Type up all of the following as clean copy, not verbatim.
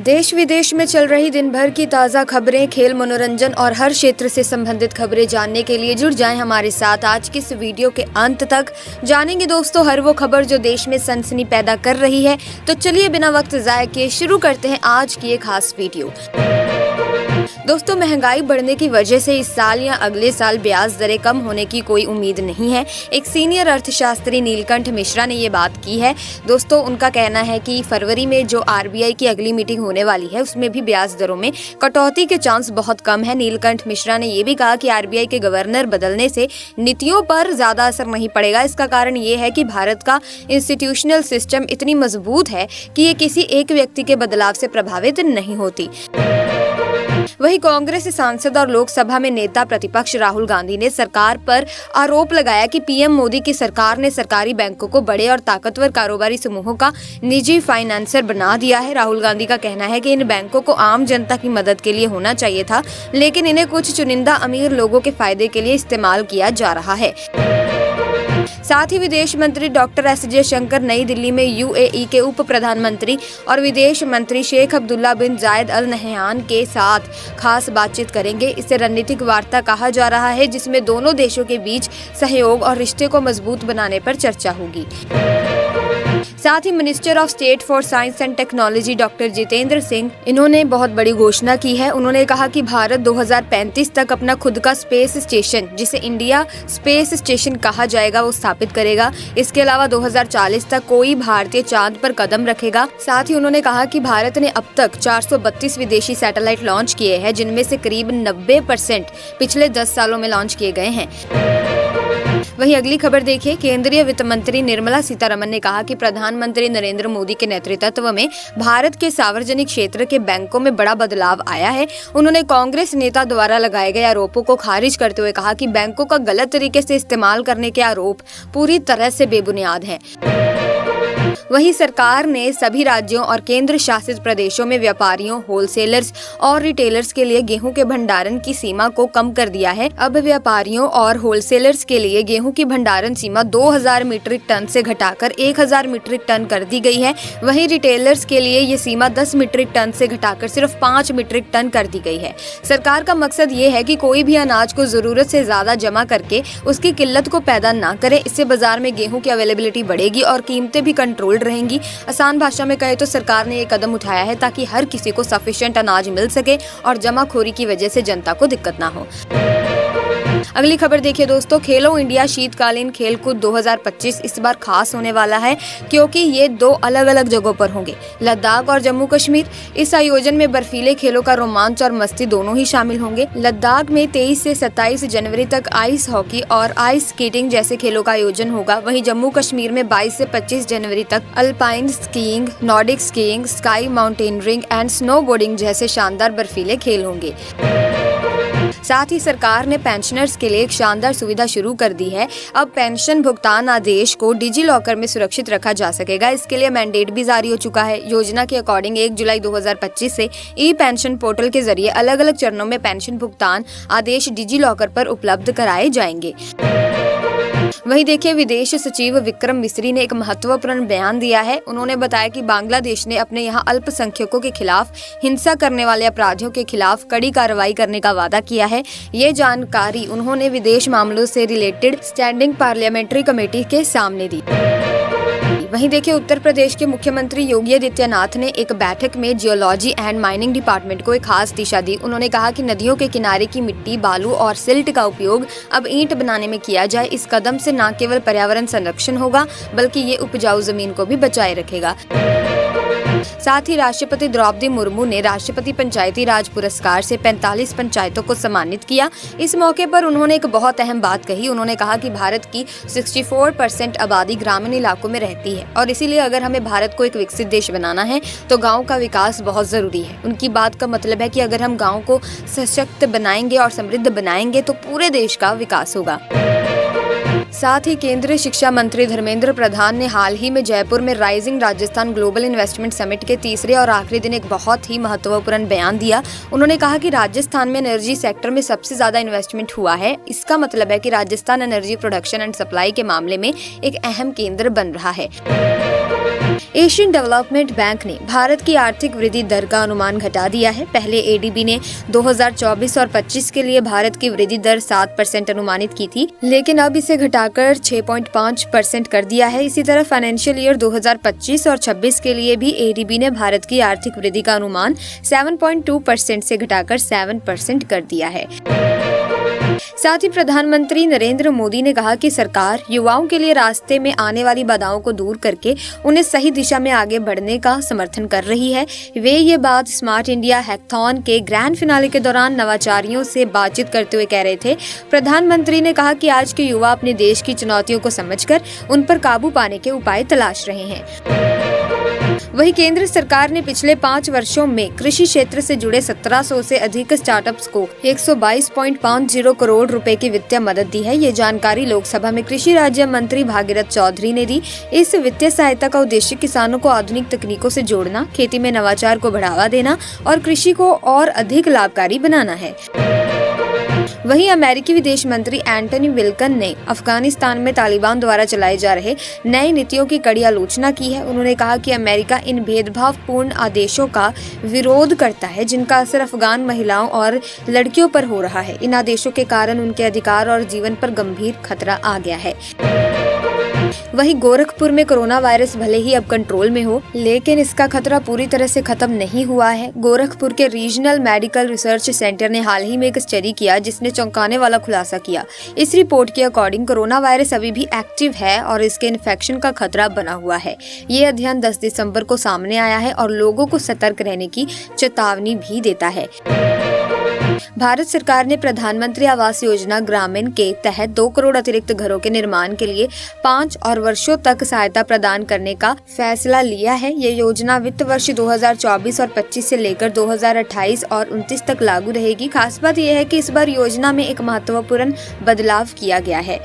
देश विदेश में चल रही दिन भर की ताज़ा खबरें, खेल, मनोरंजन और हर क्षेत्र से संबंधित खबरें जानने के लिए जुड़ जाएं हमारे साथ। आज की इस वीडियो के अंत तक जानेंगे दोस्तों हर वो खबर जो देश में सनसनी पैदा कर रही है। तो चलिए बिना वक्त ज़ाय किए शुरू करते हैं आज की ये खास वीडियो। दोस्तों, महंगाई बढ़ने की वजह से इस साल या अगले साल ब्याज दरें कम होने की कोई उम्मीद नहीं है। एक सीनियर अर्थशास्त्री नीलकंठ मिश्रा ने ये बात की है। दोस्तों, उनका कहना है कि फरवरी में जो आरबीआई की अगली मीटिंग होने वाली है उसमें भी ब्याज दरों में कटौती के चांस बहुत कम है। नीलकंठ मिश्रा ने ये भी कहा कि आरबीआई के गवर्नर बदलने से नीतियों पर ज्यादा असर नहीं पड़ेगा। इसका कारण ये है कि भारत का इंस्टीट्यूशनल सिस्टम इतनी मजबूत है कि ये किसी एक व्यक्ति के बदलाव से प्रभावित नहीं होती। वहीं कांग्रेस सांसद और लोकसभा में नेता प्रतिपक्ष राहुल गांधी ने सरकार पर आरोप लगाया कि पीएम मोदी की सरकार ने सरकारी बैंकों को बड़े और ताकतवर कारोबारी समूहों का निजी फाइनेंसर बना दिया है। राहुल गांधी का कहना है कि इन बैंकों को आम जनता की मदद के लिए होना चाहिए था, लेकिन इन्हें कुछ चुनिंदा अमीर लोगों के फायदे के लिए इस्तेमाल किया जा रहा है। साथ ही विदेश मंत्री डॉक्टर एस जयशंकर नई दिल्ली में यूएई के उप प्रधानमंत्री और विदेश मंत्री शेख अब्दुल्ला बिन जायद अल नहयान के साथ खास बातचीत करेंगे। इसे रणनीतिक वार्ता कहा जा रहा है, जिसमें दोनों देशों के बीच सहयोग और रिश्ते को मजबूत बनाने पर चर्चा होगी। साथ ही minister of state for science and technology doctor Jitendra Singh, इन्होंने बहुत बड़ी घोषणा की है। उन्होंने कहा कि भारत 2035 तक अपना खुद का स्पेस स्टेशन, जिसे इंडिया स्पेस स्टेशन कहा जाएगा, वो स्थापित करेगा। इसके अलावा 2040 तक कोई भारतीय चांद पर कदम रखेगा। साथ ही उन्होंने कहा कि भारत ने अब तक 432 विदेशी सैटेलाइट लॉन्च किए हैं, जिनमें से करीब 90% पिछले 10 सालों में लॉन्च किए गए हैं। वहीं अगली खबर देखिए। केंद्रीय वित्त मंत्री निर्मला सीतारमण ने कहा कि प्रधानमंत्री नरेंद्र मोदी के नेतृत्व में भारत के सार्वजनिक क्षेत्र के बैंकों में बड़ा बदलाव आया है। उन्होंने कांग्रेस नेता द्वारा लगाए गए आरोपों को खारिज करते हुए कहा कि बैंकों का गलत तरीके से इस्तेमाल करने के आरोप पूरी तरह से बेबुनियाद हैं। वहीं सरकार ने सभी राज्यों और केंद्र शासित प्रदेशों में व्यापारियों, होलसेलर्स और रिटेलर्स के लिए गेहूं के भंडारण की सीमा को कम कर दिया है। अब व्यापारियों और होलसेलर्स के लिए गेहूं की भंडारण सीमा 2000 मीट्रिक टन से घटाकर 1000 मीट्रिक टन कर दी गई है। वहीं रिटेलर्स के लिए ये सीमा 10 मीट्रिक टन से घटाकर सिर्फ 5 मीट्रिक टन कर दी गई है। सरकार का मकसद ये है कि कोई भी अनाज को जरूरत से ज्यादा जमा करके उसकी किल्लत को पैदा न करे। इससे बाजार में गेहूं की अवेलेबिलिटी बढ़ेगी और कीमतें भी कंट्रोल रहेंगी। आसान भाषा में कहे तो सरकार ने ये कदम उठाया है ताकि हर किसी को सफिशिएंट अनाज मिल सके और जमाखोरी की वजह से जनता को दिक्कत ना हो। अगली खबर देखिए दोस्तों। खेलो इंडिया शीतकालीन खेलकूद 2025 इस बार खास होने वाला है, क्योंकि ये 2 अलग अलग जगहों पर होंगे, लद्दाख और जम्मू कश्मीर। इस आयोजन में बर्फीले खेलों का रोमांच और मस्ती दोनों ही शामिल होंगे। लद्दाख में 23 से 27 जनवरी तक आइस हॉकी और आइस स्केटिंग जैसे खेलों का आयोजन होगा। वहीं जम्मू कश्मीर में 22 से 25 जनवरी तक alpine skiing, Nordic skiing, sky mountaineering and snowboarding जैसे शानदार बर्फीले खेल होंगे। साथ ही सरकार ने पेंशनर्स के लिए एक शानदार सुविधा शुरू कर दी है। अब पेंशन भुगतान आदेश को डिजी लॉकर में सुरक्षित रखा जा सकेगा। इसके लिए मैंडेट भी जारी हो चुका है। योजना के अकॉर्डिंग 1 जुलाई 2025 से ई पेंशन पोर्टल के जरिए अलग अलग चरणों में पेंशन भुगतान आदेश डिजी लॉकर पर उपलब्ध कराए जाएंगे। वहीं देखिए, विदेश सचिव विक्रम मिस्री ने एक महत्वपूर्ण बयान दिया है। उन्होंने बताया कि बांग्लादेश ने अपने यहाँ अल्पसंख्यकों के खिलाफ हिंसा करने वाले अपराधियों के खिलाफ कड़ी कार्रवाई करने का वादा किया है। ये जानकारी उन्होंने विदेश मामलों से रिलेटेड स्टैंडिंग पार्लियामेंट्री कमेटी के सामने दी। वहीं देखिए, उत्तर प्रदेश के मुख्यमंत्री योगी आदित्यनाथ ने एक बैठक में जियोलॉजी एंड माइनिंग डिपार्टमेंट को एक खास दिशा दी। उन्होंने कहा कि नदियों के किनारे की मिट्टी, बालू और सिल्ट का उपयोग अब ईंट बनाने में किया जाए। इस कदम से न केवल पर्यावरण संरक्षण होगा, बल्कि ये उपजाऊ जमीन को भी बचाए रखेगा। साथ ही राष्ट्रपति द्रौपदी मुर्मू ने राष्ट्रपति पंचायती राज पुरस्कार से 45 पंचायतों को सम्मानित किया। इस मौके पर उन्होंने एक बहुत अहम बात कही। उन्होंने कहा कि भारत की 64% आबादी ग्रामीण इलाकों में रहती है और इसीलिए अगर हमें भारत को एक विकसित देश बनाना है तो गाँव का विकास बहुत जरूरी है। उनकी बात का मतलब है कि अगर हम गाँव को सशक्त बनाएंगे और समृद्ध बनाएंगे तो पूरे देश का विकास होगा। साथ ही केंद्रीय शिक्षा मंत्री धर्मेंद्र प्रधान ने हाल ही में जयपुर में rising Rajasthan global investment summit के तीसरे और आखिरी दिन एक बहुत ही महत्वपूर्ण बयान दिया। उन्होंने कहा कि राजस्थान में एनर्जी सेक्टर में सबसे ज्यादा इन्वेस्टमेंट हुआ है। इसका मतलब है कि Rajasthan energy production and supply के मामले में एक अहम केंद्र बन रहा है। एशियन डेवलपमेंट बैंक ने भारत की आर्थिक वृद्धि दर का अनुमान घटा दिया है। पहले एडीबी ने 2024 और 25 के लिए भारत की वृद्धि दर 7% अनुमानित की थी, लेकिन अब इसे घटाकर 6.5% कर दिया है। इसी तरह फाइनेंशियल ईयर 2025 और 26 के लिए भी एडीबी ने भारत की आर्थिक वृद्धि का अनुमान 7.2% से घटाकर 7% कर दिया है। साथ ही प्रधानमंत्री नरेंद्र मोदी ने कहा कि सरकार युवाओं के लिए रास्ते में आने वाली बाधाओं को दूर करके उन्हें सही दिशा में आगे बढ़ने का समर्थन कर रही है। वे ये बात स्मार्ट इंडिया हैकाथॉन के ग्रैंड फिनाले के दौरान नवाचारियों से बातचीत करते हुए कह रहे थे। प्रधानमंत्री ने कहा कि आज के युवा अपने देश की चुनौतियों को समझकर उन पर काबू पाने के उपाय तलाश रहे हैं। वहीं केंद्र सरकार ने पिछले 5 वर्षों में कृषि क्षेत्र से जुड़े 1700 से अधिक स्टार्टअप्स को 122.50 करोड़ रुपए की वित्तीय मदद दी है। ये जानकारी लोकसभा में कृषि राज्य मंत्री भागीरथ चौधरी ने दी। इस वित्तीय सहायता का उद्देश्य किसानों को आधुनिक तकनीकों से जोड़ना, खेती में नवाचार को बढ़ावा देना और कृषि को और अधिक लाभकारी बनाना है। वहीं अमेरिकी विदेश मंत्री एंटनी ब्लिंकन ने अफगानिस्तान में तालिबान द्वारा चलाए जा रहे नई नीतियों की कड़ी आलोचना की है। उन्होंने कहा कि अमेरिका इन भेदभावपूर्ण आदेशों का विरोध करता है जिनका असर अफगान महिलाओं और लड़कियों पर हो रहा है। इन आदेशों के कारण उनके अधिकार और जीवन पर गंभीर खतरा आ गया है। वहीं गोरखपुर में कोरोना वायरस भले ही अब कंट्रोल में हो, लेकिन इसका खतरा पूरी तरह से खत्म नहीं हुआ है। गोरखपुर के रीजनल मेडिकल रिसर्च सेंटर ने हाल ही में एक स्टडी किया जिसने चौंकाने वाला खुलासा किया। इस रिपोर्ट के अकॉर्डिंग कोरोना वायरस अभी भी एक्टिव है और इसके इन्फेक्शन का खतरा बना हुआ है। ये अध्ययन 10 दिसंबर को सामने आया है और लोगों को सतर्क रहने की चेतावनी भी देता है। भारत सरकार ने प्रधानमंत्री आवास योजना ग्रामीण के तहत 2 करोड़ अतिरिक्त घरों के निर्माण के लिए 5 और वर्षों तक सहायता प्रदान करने का फैसला लिया है। ये योजना वित्त वर्ष 2024 और 25 से लेकर 2028 और 29 तक लागू रहेगी। खास बात यह है कि इस बार योजना में एक महत्वपूर्ण बदलाव किया गया है।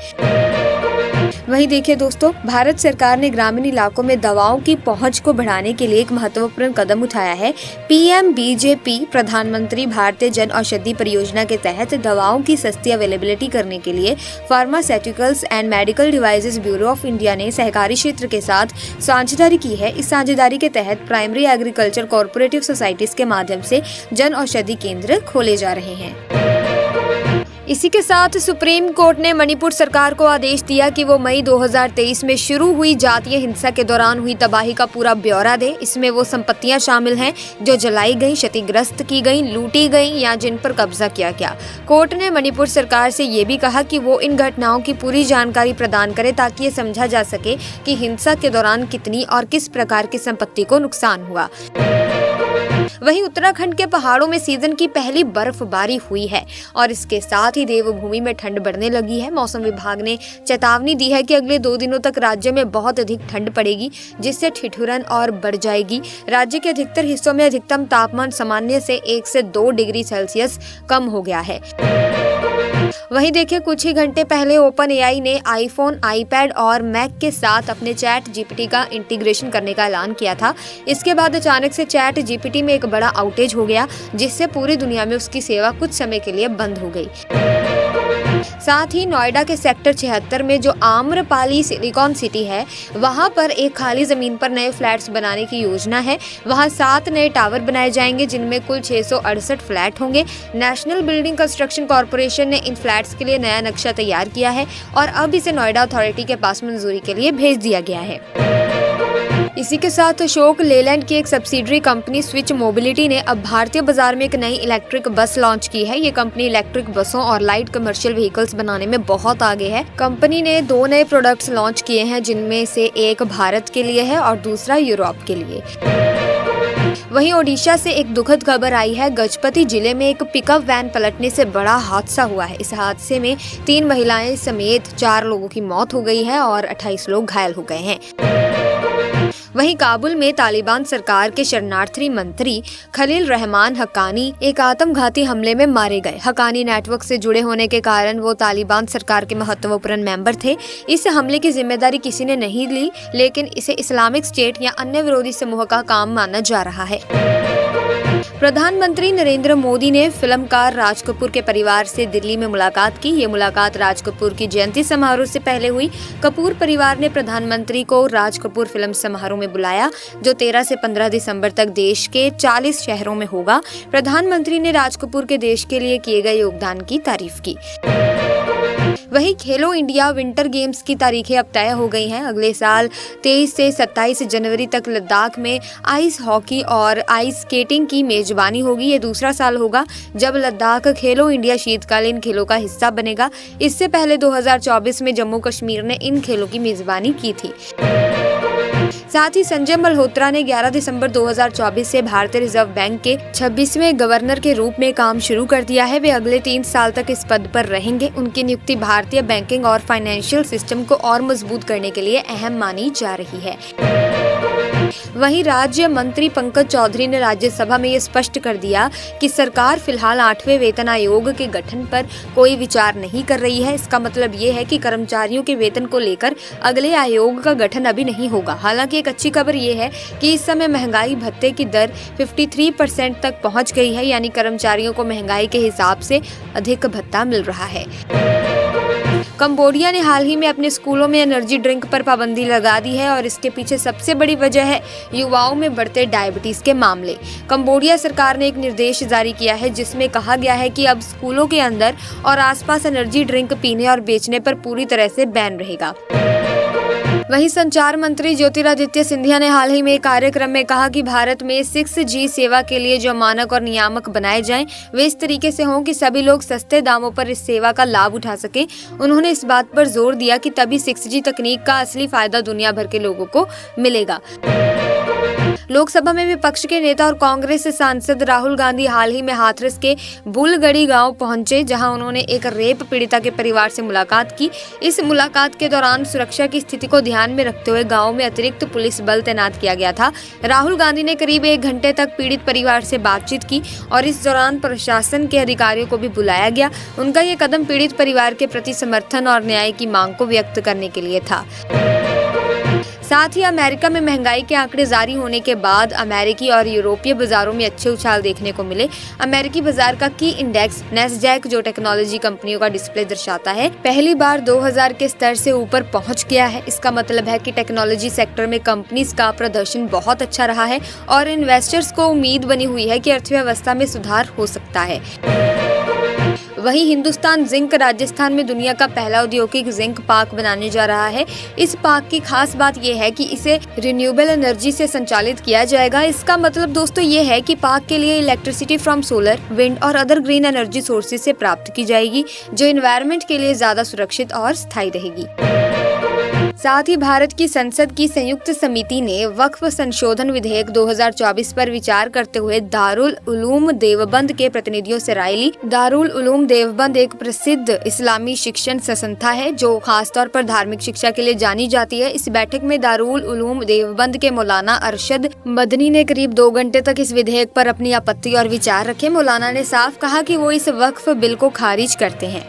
वहीं देखिए दोस्तों, भारत सरकार ने ग्रामीण इलाकों में दवाओं की पहुंच को बढ़ाने के लिए एक महत्वपूर्ण कदम उठाया है। पीएमबीजेपी प्रधानमंत्री भारतीय जन औषधि परियोजना के तहत दवाओं की सस्ती अवेलेबिलिटी करने के लिए pharmaceuticals and medical devices bureau of India ने सहकारी क्षेत्र के साथ साझेदारी की है। इस साझेदारी के तहत प्राइमरी एग्रीकल्चर कोऑपरेटिव सोसाइटीज के माध्यम से जन औषधि केंद्र खोले जा रहे हैं। इसी के साथ सुप्रीम कोर्ट ने मणिपुर सरकार को आदेश दिया कि वो मई 2023 में शुरू हुई जातीय हिंसा के दौरान हुई तबाही का पूरा ब्यौरा दे। इसमें वो संपत्तियां शामिल हैं जो जलाई गई, क्षतिग्रस्त की गई, लूटी गई या जिन पर कब्जा किया गया। कोर्ट ने मणिपुर सरकार से ये भी कहा कि वो इन घटनाओं की पूरी जानकारी प्रदान करे ताकि ये समझा जा सके कि हिंसा के दौरान कितनी और किस प्रकार की संपत्ति को नुकसान हुआ। वहीं उत्तराखंड के पहाड़ों में सीजन की पहली बर्फबारी हुई है और इसके साथ ही देवभूमि में ठंड बढ़ने लगी है। मौसम विभाग ने चेतावनी दी है कि अगले 2 दिनों तक राज्य में बहुत अधिक ठंड पड़ेगी जिससे ठिठुरन और बढ़ जाएगी। राज्य के अधिकतर हिस्सों में अधिकतम तापमान सामान्य से 1 से 2 डिग्री सेल्सियस कम हो गया है। वहीं देखिए, कुछ ही घंटे पहले ओपन एआई ने आईफोन, आईपैड और मैक के साथ अपने चैट जीपीटी का इंटीग्रेशन करने का ऐलान किया था। इसके बाद अचानक से चैट जीपीटी में एक बड़ा आउटेज हो गया जिससे पूरी दुनिया में उसकी सेवा कुछ समय के लिए बंद हो गई। साथ ही नोएडा के सेक्टर 76 में जो आम्रपाली सिलिकॉन सिटी है, वहां पर एक खाली जमीन पर नए फ्लैट्स बनाने की योजना है। वहां 7 नए टावर बनाए जाएंगे जिनमें कुल 668 फ्लैट होंगे। नेशनल बिल्डिंग कंस्ट्रक्शन कॉर्पोरेशन ने इन फ्लैट्स के लिए नया नक्शा तैयार किया है और अब इसे नोएडा अथॉरिटी के पास मंजूरी के लिए भेज दिया गया है। इसी के साथ अशोक लेलैंड की एक सब्सिडरी कंपनी स्विच मोबिलिटी ने अब भारतीय बाजार में एक नई इलेक्ट्रिक बस लॉन्च की है। ये कंपनी इलेक्ट्रिक बसों और लाइट कमर्शियल व्हीकल्स बनाने में बहुत आगे है। कंपनी ने 2 नए प्रोडक्ट्स लॉन्च किए हैं जिनमें से एक भारत के लिए है और दूसरा यूरोप के लिए। वहीं ओडिशा से एक दुखद खबर आई है। गजपति जिले में एक पिकअप वैन पलटने से बड़ा हादसा हुआ है। इस हादसे में 3 महिलाएं समेत 4 लोगों की मौत हो गई है और 28 लोग घायल हो गए हैं। वहीं काबुल में तालिबान सरकार के शरणार्थी मंत्री खलील रहमान हक्कानी एक आत्मघाती हमले में मारे गए। हक्कानी नेटवर्क से जुड़े होने के कारण वो तालिबान सरकार के महत्वपूर्ण मेंबर थे। इस हमले की जिम्मेदारी किसी ने नहीं ली, लेकिन इसे इस्लामिक स्टेट या अन्य विरोधी समूह का काम माना जा रहा है। प्रधानमंत्री नरेंद्र मोदी ने फिल्मकार राज कपूर के परिवार से दिल्ली में मुलाकात की। ये मुलाकात राज कपूर की जयंती समारोह से पहले हुई। कपूर परिवार ने प्रधानमंत्री को राज कपूर फिल्म समारोह में बुलाया, जो 13 से 15 दिसंबर तक देश के 40 शहरों में होगा। प्रधानमंत्री ने राज कपूर के देश के लिए किए गए योगदान की तारीफ की। वहीं खेलो इंडिया विंटर गेम्स की तारीखें अब तय हो गई हैं। अगले साल 23 से 27 जनवरी तक लद्दाख में आइस हॉकी और आइस स्केटिंग की मेजबानी होगी। ये दूसरा साल होगा जब लद्दाख खेलो इंडिया शीतकालीन खेलों का हिस्सा बनेगा। इससे पहले 2024 में जम्मू कश्मीर ने इन खेलों की मेजबानी की थी। साथ ही संजय मल्होत्रा ने 11 दिसंबर 2024 से भारतीय रिजर्व बैंक के 26वें गवर्नर के रूप में काम शुरू कर दिया है। वे अगले 3 साल तक इस पद पर रहेंगे। उनकी नियुक्ति भारतीय बैंकिंग और फाइनेंशियल सिस्टम को और मजबूत करने के लिए अहम मानी जा रही है। वहीं राज्य मंत्री पंकज चौधरी ने राज्यसभा में ये स्पष्ट कर दिया कि सरकार फिलहाल 8वें वेतन आयोग के गठन पर कोई विचार नहीं कर रही है। इसका मतलब ये है कि कर्मचारियों के वेतन को लेकर अगले आयोग का गठन अभी नहीं होगा। हालांकि एक अच्छी खबर ये है कि इस समय महंगाई भत्ते की दर 53% तक पहुंच गई है, यानी कर्मचारियों को महंगाई के हिसाब से अधिक भत्ता मिल रहा है। कंबोडिया ने हाल ही में अपने स्कूलों में एनर्जी ड्रिंक पर पाबंदी लगा दी है और इसके पीछे सबसे बड़ी वजह है युवाओं में बढ़ते डायबिटीज के मामले। कंबोडिया सरकार ने एक निर्देश जारी किया है जिसमें कहा गया है कि अब स्कूलों के अंदर और आसपास एनर्जी ड्रिंक पीने और बेचने पर पूरी तरह से बैन रहेगा। वहीं संचार मंत्री ज्योतिरादित्य सिंधिया ने हाल ही में एक कार्यक्रम में कहा कि भारत में 6G सेवा के लिए जो मानक और नियामक बनाए जाएं, वे इस तरीके से हों कि सभी लोग सस्ते दामों पर इस सेवा का लाभ उठा सकें। उन्होंने इस बात पर जोर दिया कि तभी 6G तकनीक का असली फायदा दुनिया भर के लोगों को मिलेगा। लोकसभा में विपक्ष के नेता और कांग्रेस सांसद राहुल गांधी हाल ही में हाथरस के बुलगड़ी गांव पहुंचे, जहां उन्होंने एक रेप पीड़िता के परिवार से मुलाकात की। इस मुलाकात के दौरान सुरक्षा की स्थिति को ध्यान में रखते हुए गांव में अतिरिक्त पुलिस बल तैनात किया गया था। राहुल गांधी ने करीब 1 घंटे तक पीड़ित परिवार से बातचीत की और इस दौरान प्रशासन के अधिकारियों को भी बुलाया गया। उनका ये कदम पीड़ित परिवार के प्रति समर्थन और न्याय की मांग को व्यक्त करने के लिए था। साथ ही अमेरिका में महंगाई के आंकड़े जारी होने के बाद अमेरिकी और यूरोपीय बाजारों में अच्छे उछाल देखने को मिले। अमेरिकी बाजार का की इंडेक्स नैस्डैक, जो टेक्नोलॉजी कंपनियों का डिस्प्ले दर्शाता है, पहली बार 2000 के स्तर से ऊपर पहुंच गया है। इसका मतलब है कि टेक्नोलॉजी सेक्टर में कंपनीज का प्रदर्शन बहुत अच्छा रहा है और इन्वेस्टर्स को उम्मीद बनी हुई है कि अर्थव्यवस्था में सुधार हो सकता है। वहीं हिंदुस्तान जिंक राजस्थान में दुनिया का पहला औद्योगिक जिंक पार्क बनाने जा रहा है। इस पार्क की खास बात यह है कि इसे रिन्यूएबल एनर्जी से संचालित किया जाएगा। इसका मतलब दोस्तों ये है कि पार्क के लिए इलेक्ट्रिसिटी फ्रॉम सोलर, विंड और अदर ग्रीन एनर्जी सोर्सेज से प्राप्त की जाएगी, जो एनवायरनमेंट के लिए ज्यादा सुरक्षित और स्थायी रहेगी। साथ ही भारत की संसद की संयुक्त समिति ने वक्फ संशोधन विधेयक 2024 पर विचार करते हुए दारुल उलूम देवबंद के प्रतिनिधियों से राय ली। दारुल उलूम देवबंद एक प्रसिद्ध इस्लामी शिक्षण संस्था है जो खासतौर पर धार्मिक शिक्षा के लिए जानी जाती है। इस बैठक में दारुल उलूम देवबंद के मौलाना अरशद मदनी ने करीब 2 घंटे तक इस विधेयक पर अपनी आपत्ति और विचार रखे। मौलाना ने साफ कहा कि वो इस वक्फ बिल को खारिज करते हैं।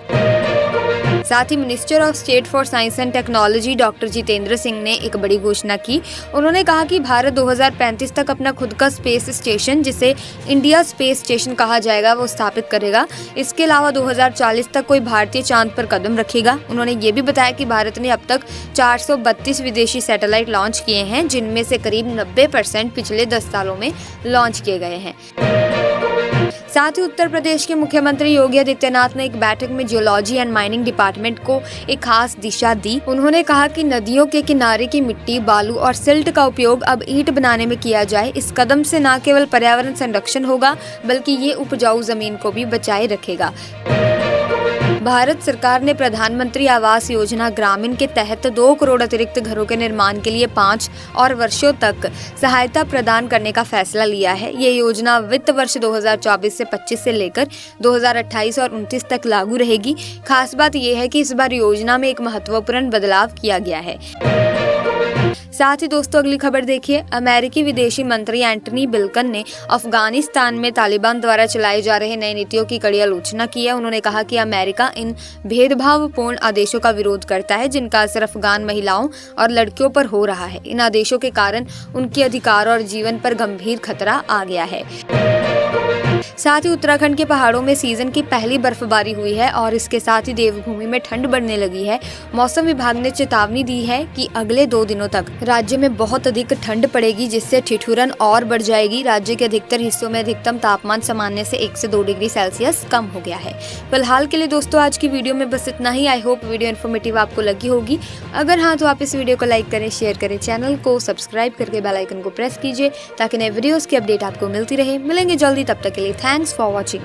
साथ ही minister of state for science and technology doctor Jitendra Singh ने एक बड़ी घोषणा की। उन्होंने कहा कि भारत 2035 तक अपना खुद का स्पेस स्टेशन, जिसे इंडिया स्पेस स्टेशन कहा जाएगा, वो स्थापित करेगा। इसके अलावा 2040 तक कोई भारतीय चांद पर कदम रखेगा। उन्होंने ये भी बताया कि भारत ने अब तक 432 विदेशी सैटेलाइट लॉन्च किए हैं, जिनमें से करीब 90% पिछले 10 सालों में लॉन्च किए गए हैं। साथ ही उत्तर प्रदेश के मुख्यमंत्री योगी आदित्यनाथ ने एक बैठक में जियोलॉजी एंड माइनिंग डिपार्टमेंट को एक खास दिशा दी। उन्होंने कहा कि नदियों के किनारे की मिट्टी, बालू और सिल्ट का उपयोग अब ईंट बनाने में किया जाए। इस कदम से न केवल पर्यावरण संरक्षण होगा, बल्कि ये उपजाऊ जमीन को भी बचाए रखेगा। भारत सरकार ने प्रधानमंत्री आवास योजना ग्रामीण के तहत 2 करोड़ अतिरिक्त घरों के निर्माण के लिए 5 और वर्षों तक सहायता प्रदान करने का फैसला लिया है। ये योजना वित्त वर्ष 2024 से 25 से लेकर 2028 और 29 तक लागू रहेगी। खास बात यह है कि इस बार योजना में एक महत्वपूर्ण बदलाव किया गया है। साथ ही दोस्तों अगली खबर देखिए। अमेरिकी विदेशी मंत्री एंटनी बिल्कन ने अफगानिस्तान में तालिबान द्वारा चलाए जा रहे नई नीतियों की कड़ी आलोचना की है। उन्होंने कहा कि अमेरिका इन भेदभावपूर्ण आदेशों का विरोध करता है जिनका असर अफगान महिलाओं और लड़कियों पर हो रहा है। इन आदेशों के कारण उनके अधिकार और जीवन पर गंभीर खतरा आ गया है। साथ ही उत्तराखंड के पहाड़ों में सीजन की पहली बर्फबारी हुई है और इसके साथ ही देवभूमि में ठंड बढ़ने लगी है। मौसम विभाग ने चेतावनी दी है कि अगले 2 दिनों तक राज्य में बहुत अधिक ठंड पड़ेगी, जिससे ठिठुरन और बढ़ जाएगी। राज्य के अधिकतर हिस्सों में अधिकतम तापमान सामान्य से 1 से 2 डिग्री सेल्सियस कम हो गया है। फिलहाल के लिए दोस्तों आज की वीडियो में बस इतना ही। आई होप वीडियो इन्फॉर्मेटिव आपको लगी होगी। अगर हाँ तो आप इस वीडियो को लाइक करें, शेयर करें, चैनल को सब्सक्राइब करके बेल आइकन को प्रेस कीजिए ताकि नए वीडियोस की अपडेट आपको मिलती रहे। मिलेंगे जल्दी, तब तक के लिए थैंक्स फॉर वॉचिंग।